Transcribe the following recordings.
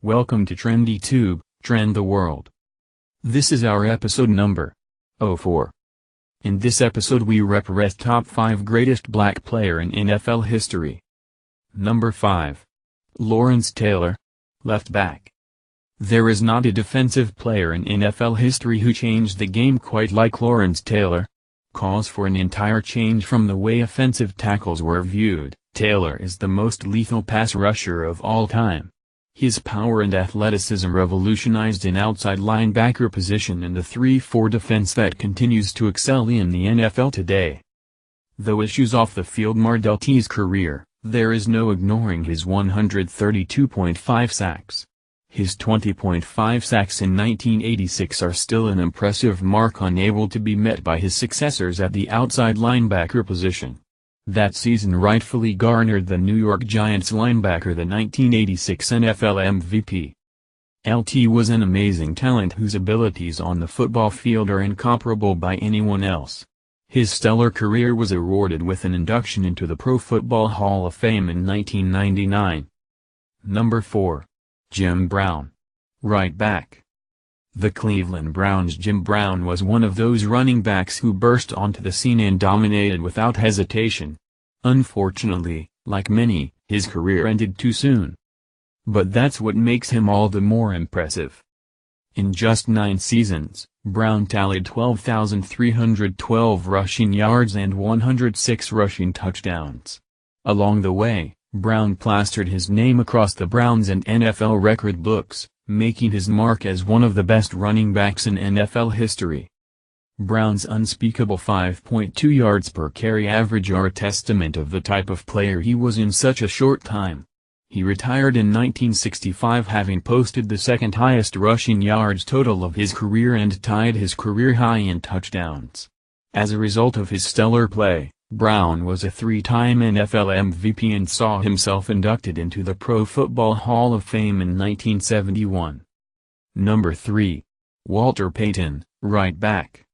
Welcome to TrendyTube, Trend the World. This is our episode number 04. In this episode we represent top 5 greatest black player in NFL history. Number 5. Lawrence Taylor, left back. There is not a defensive player in NFL history who changed the game quite like Lawrence Taylor. Calls for an entire change from the way offensive tackles were viewed. Taylor is the most lethal pass rusher of all time. His power and athleticism revolutionized an outside linebacker position in the 3-4 defense that continues to excel in the NFL today. Though issues off the field marred LT's career, there is no ignoring his 132.5 sacks. His 20.5 sacks in 1986 are still an impressive mark unable to be met by his successors at the outside linebacker position. That season rightfully garnered the New York Giants linebacker the 1986 NFL MVP. LT was an amazing talent whose abilities on the football field are incomparable by anyone else. His stellar career was awarded with an induction into the Pro Football Hall of Fame in 1999. Number 4. Jim Brown, right back. The Cleveland Browns' Jim Brown was one of those running backs who burst onto the scene and dominated without hesitation. Unfortunately, like many, his career ended too soon. But that's what makes him all the more impressive. In just 9 seasons, Brown tallied 12,312 rushing yards and 106 rushing touchdowns. Along the way, Brown plastered his name across the Browns and NFL record books, making his mark as one of the best running backs in NFL history. Brown's unspeakable 5.2 yards per carry average are a testament of the type of player he was in such a short time. He retired in 1965 having posted the second highest rushing yards total of his career and tied his career high in touchdowns. As a result of his stellar play, Brown was a 3-time NFL MVP and saw himself inducted into the Pro Football Hall of Fame in 1971. Number 3. Walter Payton, right back.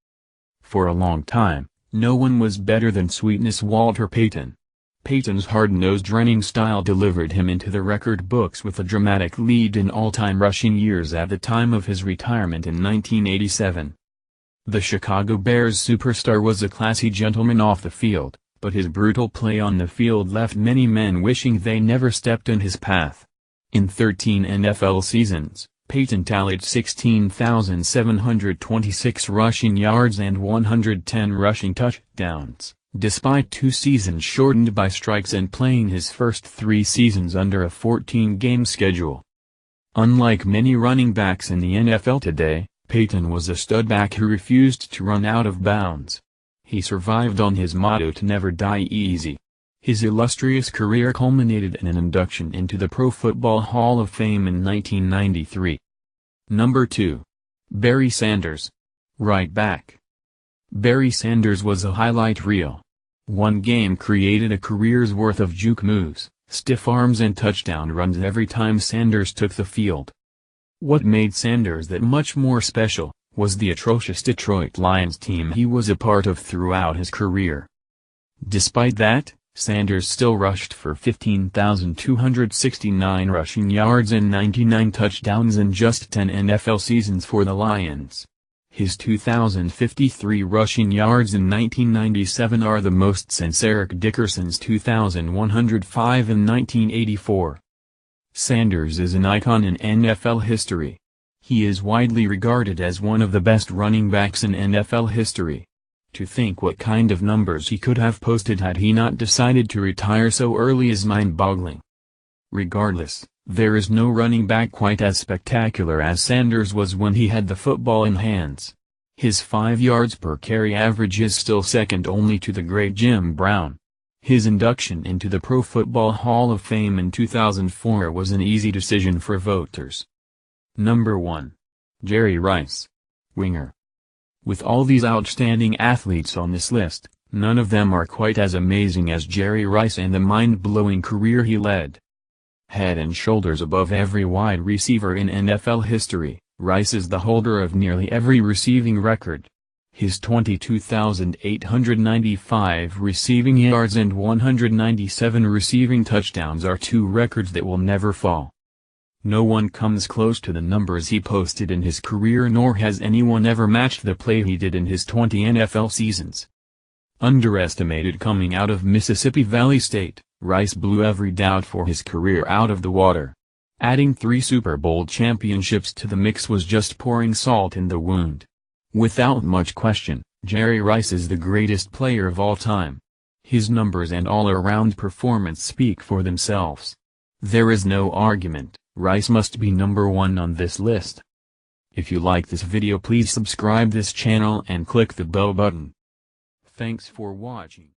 For a long time, no one was better than Sweetness Walter Payton. Payton's hard-nosed running style delivered him into the record books with a dramatic lead in all-time rushing years at the time of his retirement in 1987. The Chicago Bears superstar was a classy gentleman off the field, but his brutal play on the field left many men wishing they never stepped in his path. In 13 NFL seasons, Payton tallied 16,726 rushing yards and 110 rushing touchdowns, despite 2 seasons shortened by strikes and playing his first 3 seasons under a 14-game schedule. Unlike many running backs in the NFL today, Payton was a stud back who refused to run out of bounds. He survived on his motto to never die easy. His illustrious career culminated in an induction into the Pro Football Hall of Fame in 1993. Number 2. Barry Sanders, right back. Barry Sanders was a highlight reel. One game created a career's worth of juke moves, stiff arms and touchdown runs every time Sanders took the field. What made Sanders that much more special, was the atrocious Detroit Lions team he was a part of throughout his career. Despite that, Sanders still rushed for 15,269 rushing yards and 99 touchdowns in just 10 NFL seasons for the Lions. His 2,053 rushing yards in 1997 are the most since Eric Dickerson's 2,105 in 1984. Sanders is an icon in NFL history. He is widely regarded as one of the best running backs in NFL history. To think what kind of numbers he could have posted had he not decided to retire so early is mind-boggling. Regardless, there is no running back quite as spectacular as Sanders was when he had the football in hands. His 5 yards per carry average is still second only to the great Jim Brown. His induction into the Pro Football Hall of Fame in 2004 was an easy decision for voters. Number 1. Jerry Rice, winger. With all these outstanding athletes on this list, none of them are quite as amazing as Jerry Rice and the mind-blowing career he led. Head and shoulders above every wide receiver in NFL history, Rice is the holder of nearly every receiving record. His 22,895 receiving yards and 197 receiving touchdowns are 2 records that will never fall. No one comes close to the numbers he posted in his career, nor has anyone ever matched the play he did in his 20 NFL seasons. Underestimated coming out of Mississippi Valley State, Rice blew every doubt for his career out of the water. Adding 3 Super Bowl championships to the mix was just pouring salt in the wound. Without much question, Jerry Rice is the greatest player of all time. His numbers and all-around performance speak for themselves. There is no argument, Rice must be number 1 on this list. If you like this video, please subscribe this channel and click the bell button. Thanks for watching.